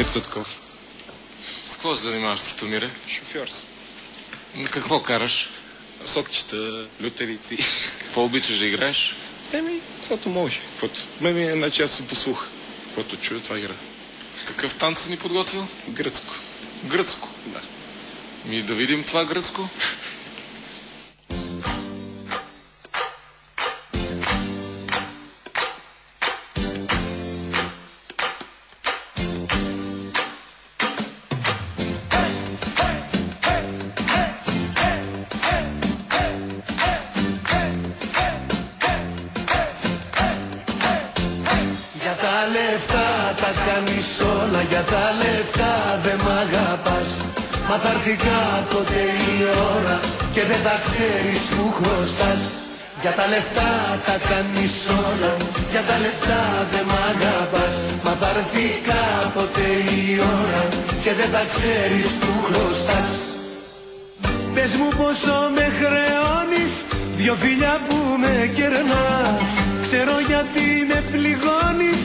Тотомир Цветков. С какво се занимаваш, Тотомире? Шофьор съм. Какво караш? Сокчета, лютерици. Какво обичаш да играеш? Каквото може. Ме ми е една част по слух. Каквото чуя, това игра. Какъв танц си ни подготвил? Гръцко. Гръцко? Да. Да видим това гръцко. Για τα λεφτά τα κάνεις όλα, για τα λεφτά δεν μ' αγαπάς. Μα θα έρθει κάποτε η ώρα και δεν θα ξέρεις που χρωστάς. Για τα λεφτά τα κάνεις όλα, για τα λεφτά δεν μ' αγαπάς. Μα θα έρθει κάποτε η ώρα και δεν θα ξέρεις που χρωστάς. Πες μου πόσο με χρεώνεις, δυο φιλιά που με κερνάς. Ξέρω γιατί με πληγώνεις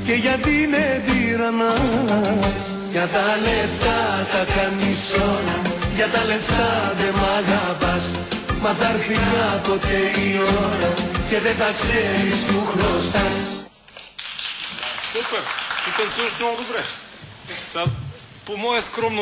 και γιατί με τυραννάς. Για τα λεφτά τα κάνεις όλα, για τα λεφτά δεν μ' αγαπάς. Μα θα έρθει κάποτε η ώρα και δεν θα ξέρεις που χρωστάς. Супер! Ти танцуваш много добре. Сега, по мое скромно